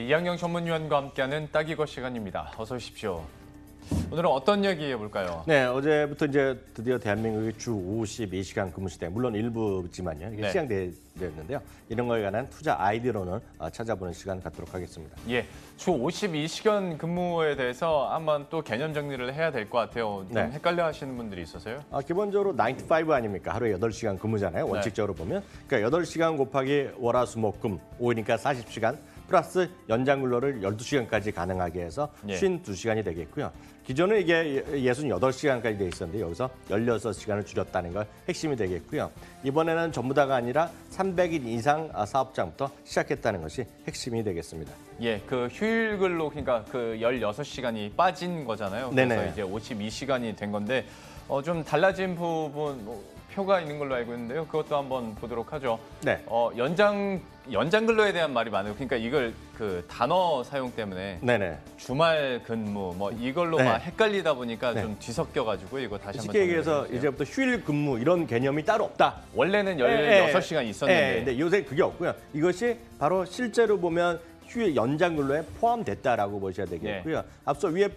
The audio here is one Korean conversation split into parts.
이학영 전문위원과 함께하는 딱이거 시간입니다. 어서 오십시오. 오늘은 어떤 얘기 해볼까요? 네, 어제부터 이제 드디어 대한민국이 주 52시간 근무 시대, 물론 일부지만요. 이게 시행되었는데요. 이런 거에 관한 투자 아이디어로는 찾아보는 시간 갖도록 하겠습니다. 예, 주 52시간 근무에 대해서 한번 또 개념 정리를 해야 될 것 같아요. 좀 헷갈려 하시는 분들이 있어서요. 기본적으로 9 to 5 아닙니까? 하루에 8시간 근무잖아요. 원칙적으로 보면. 그러니까 8시간 곱하기 월화수목금 5일이니까 40시간. 플러스 연장 근로를 12시간까지 가능하게 해서 52시간이 되겠고요. 기존은 이게 68시간까지 돼 있었는데 여기서 16시간을 줄였다는 걸 핵심이 되겠고요. 이번에는 전부 다가 아니라 300일 이상 사업장부터 시작했다는 것이 핵심이 되겠습니다. 예, 그 휴일 근로 그러니까 그 16시간이 빠진 거잖아요. 그래서 네네. 이제 52시간이 된 건데 좀 달라진 부분 표가 있는 걸로 알고 있는데요. 그것도 한번 보도록 하죠. 네. 연장 근로에 대한 말이 많아요. 그러니까 이걸 그 단어 사용 때문에 네네. 주말 근무 뭐 이걸로 막 헷갈리다 보니까 좀 뒤섞여 가지고 이거 다시 한번 쉽게 얘기해서 이제부터 휴일 근무 이런 개념이 따로 없다. 원래는 16시간 있었는데 근데 요새 그게 없고요. 이것이 바로 실제로 보면 휴일 연장 근로에 포함됐다라고 보셔야 되겠고요. 앞서 위에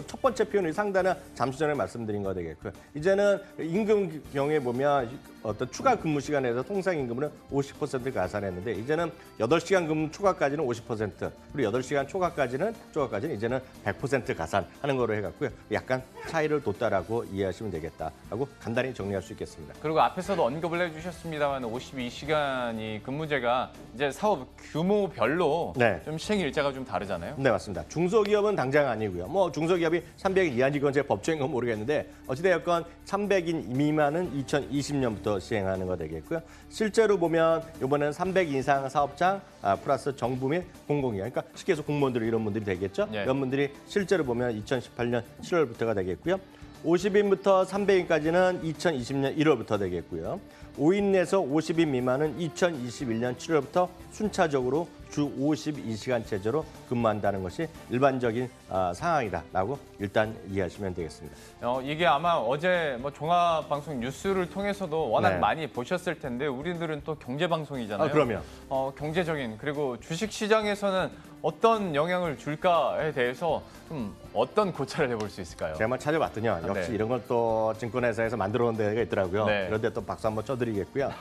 첫 번째 표는 상단은 잠시 전에 말씀드린 거 되겠고요. 이제는 임금 경우에 보면 어떤 추가 근무 시간에서 통상 임금은 50% 가산했는데 이제는 8시간 근무 초과까지는 50%, 그리고 8시간 초과까지는 이제는 100% 가산하는 거로 해갖고요. 약간 차이를 뒀다라고 이해하시면 되겠다라고 간단히 정리할 수 있겠습니다. 그리고 앞에서도 언급을 해주셨습니다만 52시간이 근무제가 이제 사업 규모별로 좀 시행 일자가 좀 다르잖아요. 네, 맞습니다. 중소기업은 당장 아니고요. 뭐 중소기업이 300인 이하인지 그건 제 법적인 건 모르겠는데 어찌되었건 300인 미만은 2020년부터 시행하는 거 되겠고요. 실제로 보면 이번에는 300 이상 사업장 플러스 정부 및 공공기관, 그러니까 쉽게 해서 공무원들 이런 분들이 되겠죠. 이런 분들이 실제로 보면 2018년 7월부터가 되겠고요. 50인부터 300인까지는 2020년 1월부터 되겠고요. 5인에서 50인 미만은 2021년 7월부터 순차적으로 주 52시간 체제로 근무한다는 것이 일반적인 상황이다라고 일단 이해하시면 되겠습니다. 이게 아마 어제 뭐 종합방송 뉴스를 통해서도 워낙 많이 보셨을 텐데 우리들은 또 경제방송이잖아요. 그럼요. 경제적인 그리고 주식시장에서는 어떤 영향을 줄까에 대해서 좀 어떤 고찰을 해볼 수 있을까요? 제가 한번 찾아봤더니요. 역시 이런 걸 또 증권회사에서 만들어 놓은 데가 있더라고요. 그런데 또 박수 한번 쳐드리겠고요.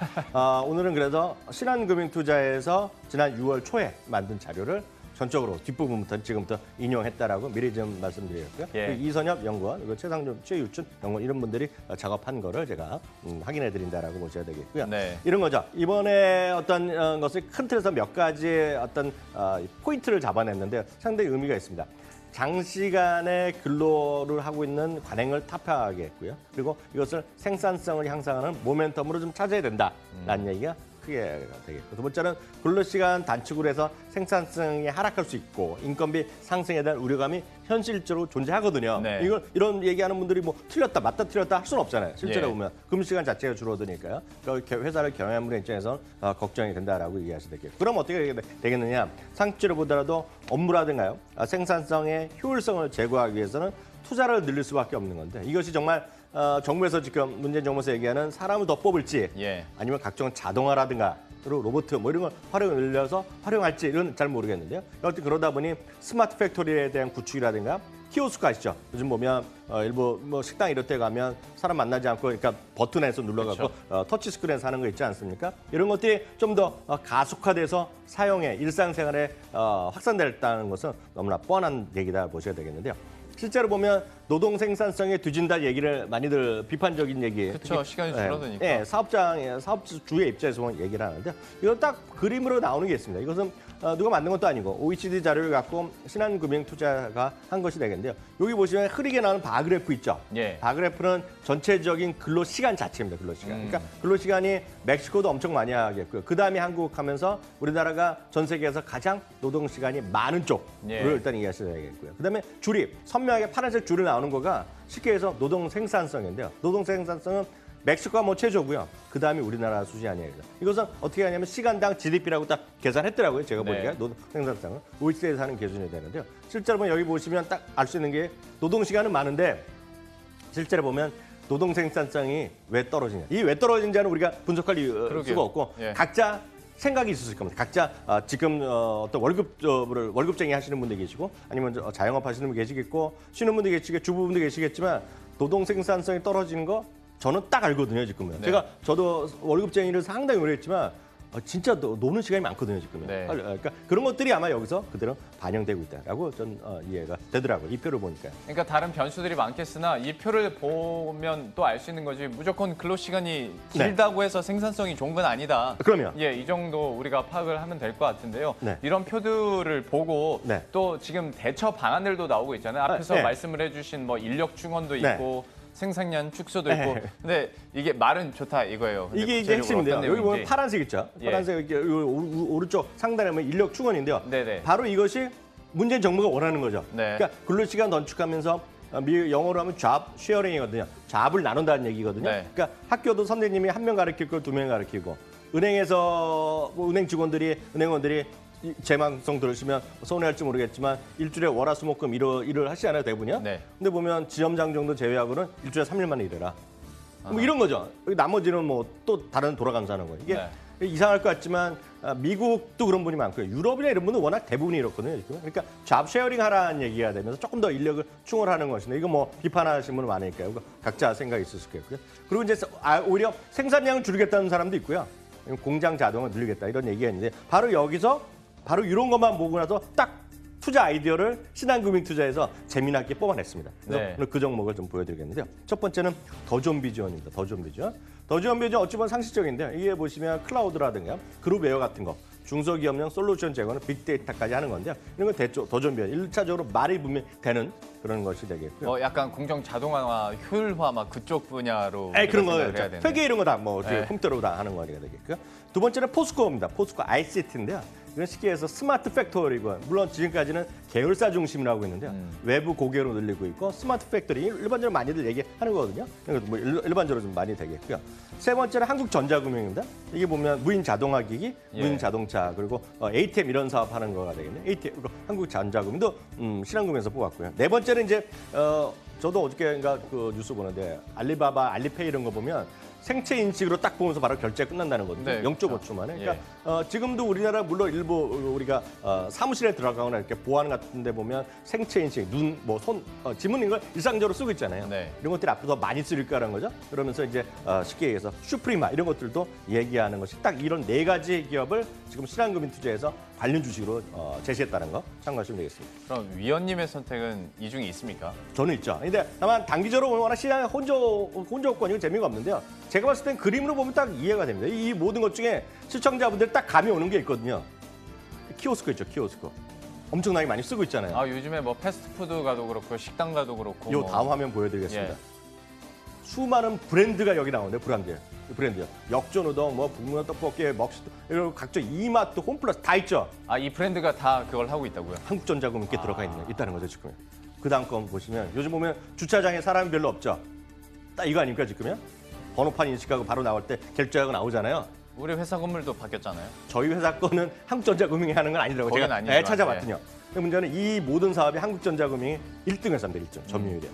오늘은 그래서 신한금융투자에서 지난 6월 초에 만든 자료를 전적으로 뒷부분부터 지금부터 인용했다라고 미리 좀 말씀드리겠고요. 이선엽 연구원, 그리고 최상준, 최유춘 연구원 이런 분들이 작업한 거를 제가 확인해 드린다라고 보셔야 되겠고요. 이런 거죠. 이번에 어떤 것을 큰 틀에서 몇 가지의 어떤 포인트를 잡아냈는데 상당히 의미가 있습니다. 장시간의 근로를 하고 있는 관행을 타파하게 했고요. 그리고 이것을 생산성을 향상하는 모멘텀으로 좀 찾아야 된다라는 얘기가 크게 되겠고, 두 번째는 근로시간 단축으로 해서 생산성이 하락할 수 있고 인건비 상승에 대한 우려감이 현실적으로 존재하거든요. 이런 얘기하는 분들이 뭐 틀렸다 맞다 틀렸다 할 수는 없잖아요. 실제로 보면 근무시간 자체가 줄어드니까요. 회사를 경영하는 분의 입장에서는 걱정이 된다라고 얘기하시면 되겠고, 그럼 어떻게 되겠느냐? 상식적으로 보더라도 업무라든가요, 생산성의 효율성을 제고하기 위해서는 투자를 늘릴 수밖에 없는 건데, 이것이 정말 정부에서 지금 문재인 정부에서 얘기하는 사람을 더 뽑을지 아니면 각종 자동화라든가 로봇 뭐 이런 걸 늘려서 활용할지 이건 잘 모르겠는데요. 여하튼 그러다 보니 스마트 팩토리에 대한 구축이라든가 키오스크 아시죠? 요즘 보면 일부 뭐 식당 이럴 때 가면 사람 만나지 않고 그러니까 버튼에서 눌러갖고 터치 스크린에서 하는 거 있지 않습니까? 이런 것들이 좀 더 가속화돼서 사용에 일상생활에 확산됐다는 것은 너무나 뻔한 얘기다 보셔야 되겠는데요. 실제로 보면 노동 생산성에 뒤진다 얘기를 많이들 비판적인 얘기. 그렇죠. 시간이 줄어드니까. 사업주의 입장에서 보면 얘기를 하는데 이건 딱 그림으로 나오는 게 있습니다. 이것은 누가 만든 것도 아니고 OECD 자료를 갖고 신한금융투자가 한 것이 되겠는데요. 여기 보시면 흐리게 나오는 바그래프 있죠. 바그래프는 전체적인 근로시간 자체입니다. 근로시간. 그러니까 근로시간이 멕시코도 엄청 많이 하겠고요. 그다음에 한국 하면서 우리나라가 전 세계에서 가장 노동시간이 많은 쪽으로 일단 이해하셔야 되겠고요. 그다음에 줄이 선명하게 파란색 줄이 나오는 거가 쉽게 해서 노동 생산성인데요. 노동 생산성은 멕시코가 뭐 최저고요. 그다음에 우리나라 수준이 아니에요. 이것은 어떻게 하냐면 시간당 GDP라고 딱 계산했더라고요. 제가 보니까 노동 생산성은 OECD에서 하는 기준이 되는데요. 실제로 보면 여기 보시면 딱 알 수 있는 게 노동 시간은 많은데 실제로 보면 노동 생산성이 왜 떨어지냐. 이 왜 떨어진지는 우리가 분석할 수가 없고 각자 생각이 있으실 겁니다. 각자 지금 어떤 월급쟁이 하시는 분들 계시고 아니면 자영업 하시는 분 계시겠고 쉬는 분들 계시겠고 주부분들 계시겠지만 노동 생산성이 떨어지는 거 저는 딱 알거든요, 지금은. 네. 저도 월급쟁이를 상당히 오래 했지만 진짜 노는 시간이 많거든요, 지금은. 네. 그러니까 그런 것들이 아마 여기서 그대로 반영되고 있다라고 전 이해가 되더라고요. 이 표를 보니까. 그러니까 다른 변수들이 많겠으나 이 표를 보면 또 알 수 있는 거지 무조건 근로 시간이 길다고 해서 생산성이 좋은 건 아니다. 그러면 예, 이 정도 우리가 파악을 하면 될 것 같은데요. 네. 이런 표들을 보고 네. 또 지금 대처 방안들도 나오고 있잖아요. 앞에서 네. 말씀을 해주신 뭐 인력 충원도 네. 있고 생산량 축소도 네. 있고. 근데 이게 말은 좋다 이거예요. 근데 이게 구체적으로 핵심인데요. 어떤 여기 보면 내용인지. 파란색 있죠. 파란색 여기 오른쪽 상단에 보면 인력 충원인데요. 네네. 바로 이것이 문재인 정부가 원하는 거죠. 네. 그러니까 근로시간 단축하면서 영어로 하면 job sharing이거든요. 잡을 나눈다는 얘기거든요. 네. 그러니까 학교도 선생님이 한 명 가르칠 걸 두 명 가르치고 은행에서 은행 직원들이 은행원들이 제 방송 들으시면 서운해할지 모르겠지만 일주일에 월화수목금 일을 하시잖아요, 대부분이요. 네. 근데 보면 지점장 정도 제외하고는 일주일에 3일 만에 일해라. 뭐 이런 거죠. 나머지는 뭐 또 다른 돌아감사하는 거예요. 이게 이상할 것 같지만 미국도 그런 분이 많고요. 유럽이나 이런 분은 워낙 대부분이 이렇거든요. 지금. 그러니까 잡 쉐어링 하라는 얘기가 되면서 조금 더 인력을 충원하는 것인데 이거 뭐 비판하시는 분은 많으니까요. 각자 생각이 있을 수 있고요. 그리고 이제 오히려 생산량을 줄이겠다는 사람도 있고요. 공장 자동을 늘리겠다 이런 얘기가 있는데 바로 여기서 바로 이런 것만 보고 나서 딱 투자 아이디어를 신한금융투자에서 재미나게 뽑아냈습니다. 그래서 네. 오늘 그 종목을 좀 보여드리겠는데요. 첫 번째는 더존 비전입니다. 더존 비전. 더존 비전 어찌 보면 상식적인데요. 이게 보시면 클라우드라든가 그룹웨어 같은 거, 중소기업용 솔루션 제공은 빅데이터까지 하는 건데요. 이런 건 더존 비전. 1차적으로 말이 분명히 되는 그런 것이 되겠고요. 약간 공정 자동화와 효율화 막 그쪽 분야로 그런 거 해야 되는. 회계 이런 거 다 뭐 컴퓨터로 다 하는 거가 되겠고요. 두 번째는 포스코입니다. 포스코 ICT인데요. 이건 쉽게 해서 스마트 팩토리고 물론 지금까지는 계열사 중심이라고 했는데요. 외부 고객으로 늘리고 있고 스마트 팩토리 일반적으로 많이들 얘기하는 거거든요. 뭐 일반적으로 좀 많이 되겠고요. 세 번째는 한국전자금융입니다. 이게 보면 무인 자동화 기기, 무인 자동차 그리고 ATM 이런 사업 하는 거가 되겠네요. ATM 그리고 한국전자금융도 신한금융에서 뽑았고요. 네 번째는 이제 저도 어저께인가 그 뉴스 보는데 알리바바, 알리페이 이런 거 보면 생체 인식으로 딱 보면서 바로 결제가 끝난다는 거거든요. 네, 0.5초 만에. 그러니까 지금도 우리나라 물론 일부 우리가 사무실에 들어가거나 이렇게 보안 같은 데 보면 생체 인식, 눈, 뭐 손, 지문 이런 걸 일상적으로 쓰고 있잖아요. 네. 이런 것들이 앞으로 더 많이 쓰일 거라는 거죠. 그러면서 이제 쉽게 얘기해서 슈프리마 이런 것들도 얘기하는 것이 딱 이런 네 가지 기업을 지금 신한금융투자에서 관련 주식으로 제시했다는 거 참고하시면 되겠습니다. 그럼 위원님의 선택은 이 중에 있습니까? 저는 있죠. 근데 다만 단기적으로 워낙 시장에 혼조권이 재미가 없는데요. 제가 봤을 땐 그림으로 보면 딱 이해가 됩니다. 이 모든 것 중에 시청자분들 딱 감이 오는 게 있거든요. 키오스크 있죠, 키오스크. 엄청나게 많이 쓰고 있잖아요. 요즘에 뭐 패스트푸드 가도 그렇고 식당 가도 그렇고. 이 다음 화면 보여드리겠습니다. 수많은 브랜드가 여기 나오는데 브랜드요. 역전우동, 뭐 북문어 떡볶이, 먹시도 이런 각종 이마트, 홈플러스 다 있죠. 이 브랜드가 다 그걸 하고 있다고요? 한국전자금 이렇게 들어가 있다는 거죠 지금. 그 다음 거 보시면 요즘 보면 주차장에 사람이 별로 없죠. 딱 이거 아닙니까 지금요? 번호판 인식하고 바로 나올 때 결제하고 나오잖아요. 우리 회사 건물도 바뀌었잖아요. 저희 회사 거는 한국전자금융이 하는 건 아니더라고요. 거긴 제가 아니지만, 찾아봤더니요. 근데 문제는 이 모든 사업이 한국전자금융이 1등 회사입니다. 1등 점유율이요.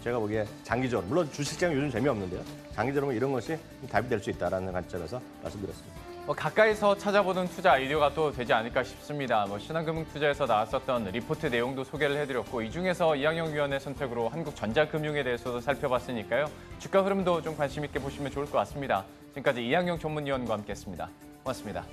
제가 보기에 장기적으로 물론 주식시장이 요즘 재미없는데요. 장기적으로 이런 것이 답이 될 수 있다는 관점에서 말씀드렸습니다. 가까이서 찾아보는 투자 아이디어가 또 되지 않을까 싶습니다. 신한금융투자에서 나왔었던 리포트 내용도 소개를 해드렸고 이 중에서 이항영 위원의 선택으로 한국전자금융에 대해서도 살펴봤으니까요. 주가 흐름도 좀 관심 있게 보시면 좋을 것 같습니다. 지금까지 이항영 전문위원과 함께했습니다. 고맙습니다.